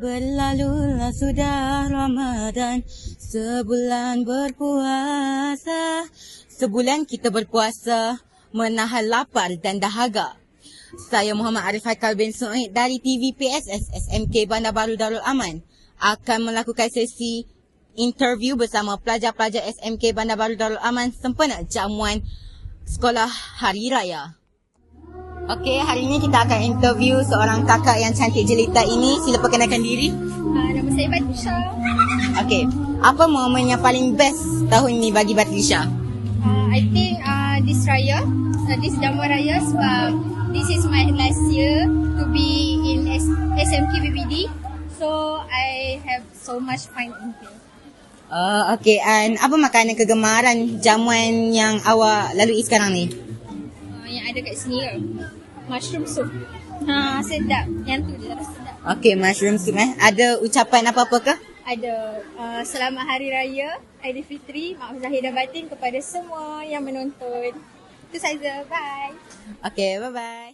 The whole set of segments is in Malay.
Berlalulah sudah Ramadan, sebulan berpuasa. Sebulan kita berpuasa, menahan lapar dan dahaga. Saya Muhammad Arif Haikal bin Su'id dari TV PSS SMK Bandar Baru Darul Aman akan melakukan sesi interview bersama pelajar-pelajar SMK Bandar Baru Darul Aman sempena jamuan sekolah Hari Raya. Okey, hari ini kita akan interview seorang kakak yang cantik jelita ini. Sila perkenalkan diri. Nama saya Batrisha. Okey, apa momen yang paling best tahun ini bagi Batrisha? I think this raya, this jamuan raya sebab this is my last year to be in SMK BBD. So I have so much fun in here. Okey, and apa makanan kegemaran jamuan yang awak lalui sekarang ni? Yang ada kat sini ke? Mushroom soup. Sedap. Yang tu je rasa sedap. Okey, mushroom soup Ada ucapan apa-apa ke? Ada selamat Hari Raya Aidilfitri, maaf zahir dan batin kepada semua yang menonton. Itu saja. Bye. Okey, bye-bye.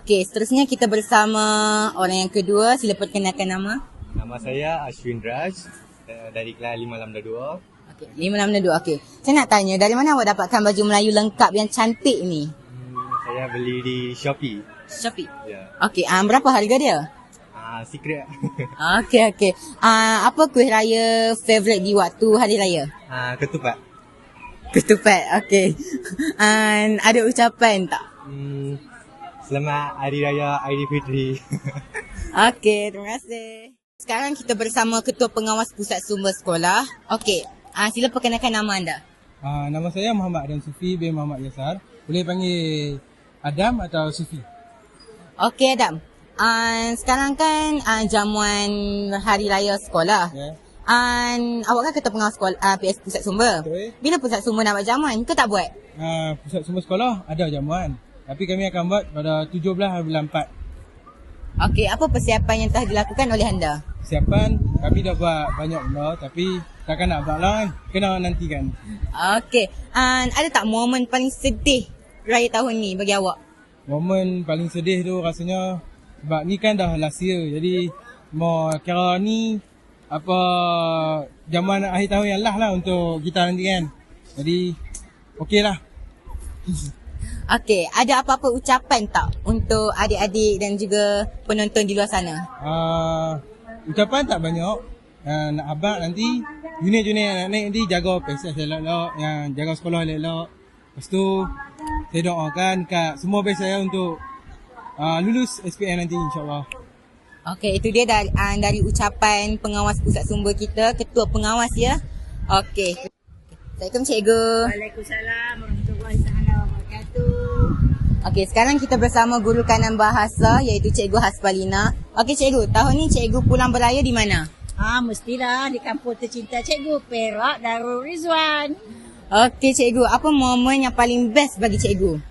Okey, seterusnya kita bersama orang yang kedua. Sila perkenalkan nama. Nama saya Ashwin Raj dari kelas 562. Okey, 562. Okey. Saya nak tanya, dari mana awak dapatkan baju Melayu lengkap yang cantik ni? Saya beli di Shopee. Shopee. Ya. Okey, berapa harga dia? Secret. Okey. Apa kuih raya favorite di waktu hari raya? Ketupat. Ketupat. Okey. Ada ucapan tak? Selamat Hari Raya Aidilfitri. Okey, terima kasih. Sekarang kita bersama Ketua Pengawas Pusat Sumber Sekolah. Okey, sila perkenalkan nama anda. Nama saya Muhammad Adam Sufi bin Muhammad Yasar. Boleh panggil Adam atau Sufi. Okey, Adam. Sekarang kan jamuan hari raya sekolah. Yeah. Awak kan Ketua Pengawas sekolah, PS Pusat Sumber. Betul. Bila Pusat Sumber nak buat jamuan, ke tak buat? Pusat Sumber Sekolah ada jamuan. Tapi kami akan buat pada 17 bulan 4. Okey, apa persiapan yang telah dilakukan oleh anda? Persiapan, kami dah buat banyak benda tapi takkan nak buat lah kan. Kena nantikan. Okey, ada tak momen paling sedih raya tahun ni bagi awak? Momen paling sedih tu rasanya sebab ni kan dah last year. Jadi mau kira ni apa jamuan akhir tahun yang last lah untuk kita nanti kan. Jadi okey lah. Okey, ada apa-apa ucapan tak untuk adik-adik dan juga penonton di luar sana? Ucapan tak banyak. Nak abang nanti junior-junior yang nak naik nanti jaga PSS elok-elok, yang jaga sekolah elok-elok. Lepas tu saya doakan kat semua best saya untuk lulus SPM nanti insyaAllah. Okey, itu dia dari ucapan pengawas pusat sumber kita, ketua pengawas ya. Okey. Assalamualaikum cikgu. Waalaikumsalam warahmatullahi wabarakatuh. Okey, sekarang kita bersama guru kanan bahasa iaitu Cikgu Hasbalina. Okey cikgu, tahun ni cikgu pulang beraya di mana? Mestilah di kampung tercinta cikgu, Perak Darul Rizwan. Okey cikgu, apa momen yang paling best bagi cikgu?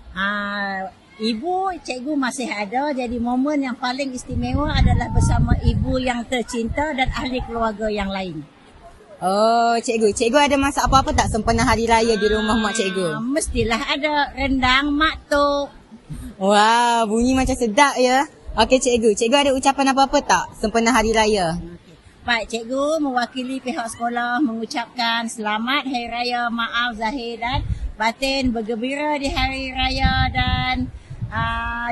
Ibu cikgu masih ada, jadi momen yang paling istimewa adalah bersama ibu yang tercinta dan ahli keluarga yang lain. Oh, cikgu ada masak apa-apa tak sempena hari raya di rumah mak cikgu? Mestilah ada rendang mak tok. Wah, bunyi macam sedap ya. Okey cikgu ada ucapan apa-apa tak sempena hari raya? Baik, cikgu mewakili pihak sekolah mengucapkan selamat Hari Raya, maaf zahir dan batin, bergembira di Hari Raya dan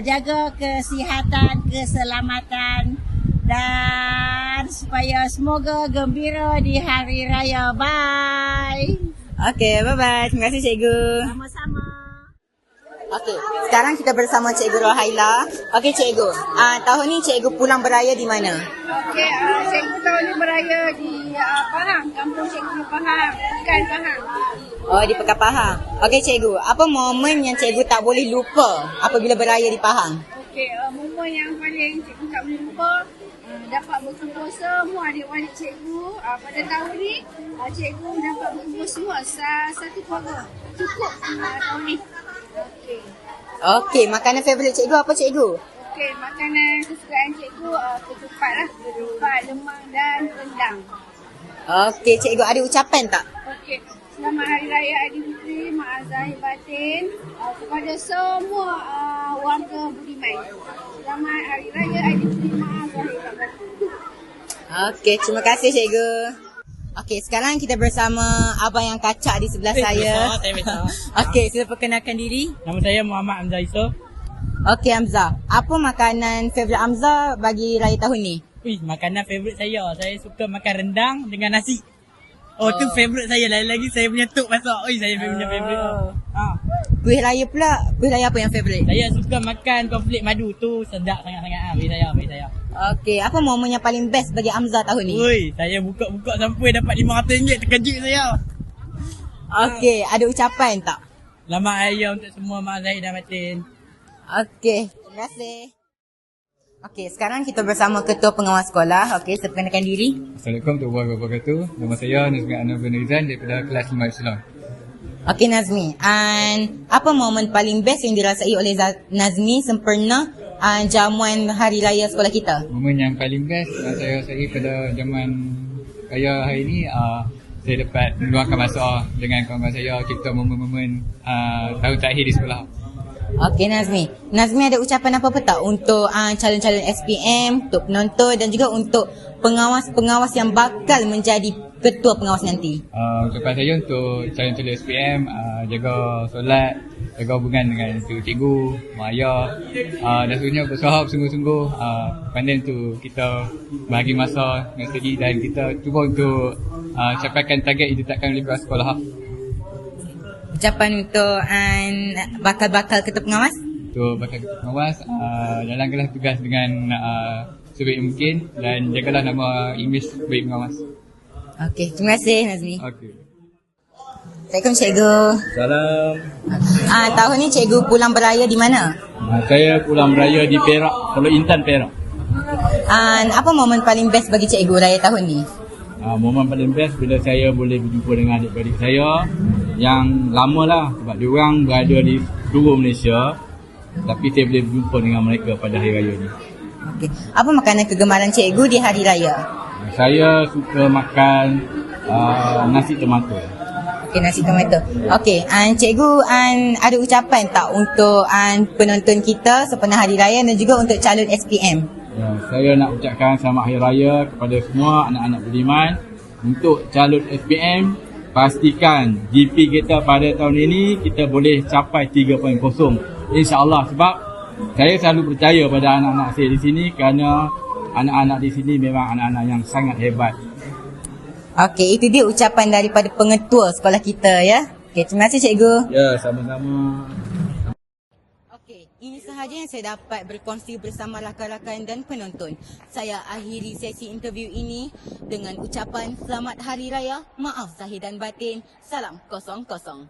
jaga kesihatan, keselamatan dan supaya semoga gembira di Hari Raya. Bye. Okey, bye-bye. Terima kasih cikgu. Sama-sama. Okey, sekarang kita bersama Cikgu Rohaila. Okey cikgu, tahun ni cikgu pulang beraya di mana? Okey, cikgu tahun ni beraya di Pahang, kampung cikgu Pahang, Ikan Pahang. Oh, di Pekan Pahang. Okey cikgu, apa momen yang cikgu tak boleh lupa apabila beraya di Pahang? Okey, momen yang paling cikgu tak boleh lupa dapat berkumpul semua adik-adik cikgu. Pada tahun ni cikgu dapat berkumpul semua satu keluarga. Cukup tahun ni. Okey, makanan favourite cikgu apa cikgu? Okey, makanan kesukaan cikgu ketupat lah. Ketupat, lemang dan rendang. Okey, cikgu ada ucapan tak? Okey, selamat Hari Raya Aidilfitri, maaf zahir batin kepada semua warga Budiman. Selamat Hari Raya Aidilfitri, maaf zahir batin. Okey, terima kasih cikgu. Okey, sekarang kita bersama abang yang kacak di sebelah saya. Saya besar. Okey, sila perkenalkan diri. Nama saya Muhammad Hamzah Yusof. Okey Hamzah, apa makanan favourite Hamzah bagi raya tahun ni? Makanan favourite saya. Saya suka makan rendang dengan nasi. Tu favourite saya. Lagi-lagi saya punya tok masak. Saya punya favourite. Kuih raya pula, kuih raya apa yang favourite? Saya suka makan konflik madu tu. Sedap sangat-sangat. Bagi saya. Okey, apa momen yang paling best bagi Hamzah tahun ni? Saya buka-buka sampai dapat RM500. Terkejut saya. Okey, ada ucapan tak? Selamat Raya untuk semua mak Zahid dan Batin. Okey, terima kasih. Okey, sekarang kita bersama Ketua Pengawas Sekolah. Okey, saya perkenalkan diri. Assalamualaikum warahmatullahi wabarakatuh. Nama saya Nazmi Anwar bin Rizan daripada kelas 5 Islam. Okey Nazmi, and apa momen paling best yang dirasai oleh Nazmi sempena jamuan hari raya sekolah kita? Momen yang paling best yang saya rasai pada zaman raya hari ni, saya dapat meluangkan masa dengan kawan-kawan saya, kita momen-momen tahun terakhir di sekolah. Okey Nazmi. Nazmi ada ucapan apa-apa tak untuk calon-calon SPM, untuk penonton dan juga untuk pengawas-pengawas yang bakal menjadi ketua pengawas nanti? Ucapan saya untuk calon-calon SPM, jaga solat, jaga hubungan dengan cikgu, mak ayah, dan sebenarnya berusaha sungguh-sungguh. Pandai untuk kita bahagi masa dengan studi dan kita cuba untuk capaikan target yang ditetapkan oleh pihak sekolah. Ucapan untuk bakal-bakal ketua pengawas? Untuk bakal ketua pengawas, jalankanlah tugas dengan sebaik mungkin dan jagalah nama imej sebaik pengawas. Okey, terima kasih Nazmi. Okey. Assalamualaikum cikgu. Salam. Tahun ni cikgu pulang beraya di mana? Saya pulang beraya di Perak, Pulau Intan, Perak. Apa momen paling best bagi cikgu raya tahun ni? Momen paling best bila saya boleh berjumpa dengan adik-adik saya yang lama lah sebab diorang berada di seluruh Malaysia, tapi saya boleh berjumpa dengan mereka pada hari raya ni. Okey. Apa makanan kegemaran cikgu di hari raya? Saya suka makan nasi tomato. Okey, nasi tomato. Okey, cikgu ada ucapan tak untuk penonton kita sempena hari raya dan juga untuk calon SPM? Ya, saya nak ucapkan selamat hari raya kepada semua anak-anak beriman. Untuk calon SPM, pastikan GP kita pada tahun ini kita boleh capai 3.0, insya-Allah, sebab saya selalu percaya pada anak-anak saya di sini kerana anak-anak di sini memang anak-anak yang sangat hebat. Okey, itu dia ucapan daripada pengetua sekolah kita ya. Okey, terima kasih cikgu. Ya, sama-sama. Okey, ini sahaja yang saya dapat berkongsi bersama rakan-rakan dan penonton. Saya akhiri sesi interview ini dengan ucapan selamat hari raya, maaf zahir dan batin, salam 00.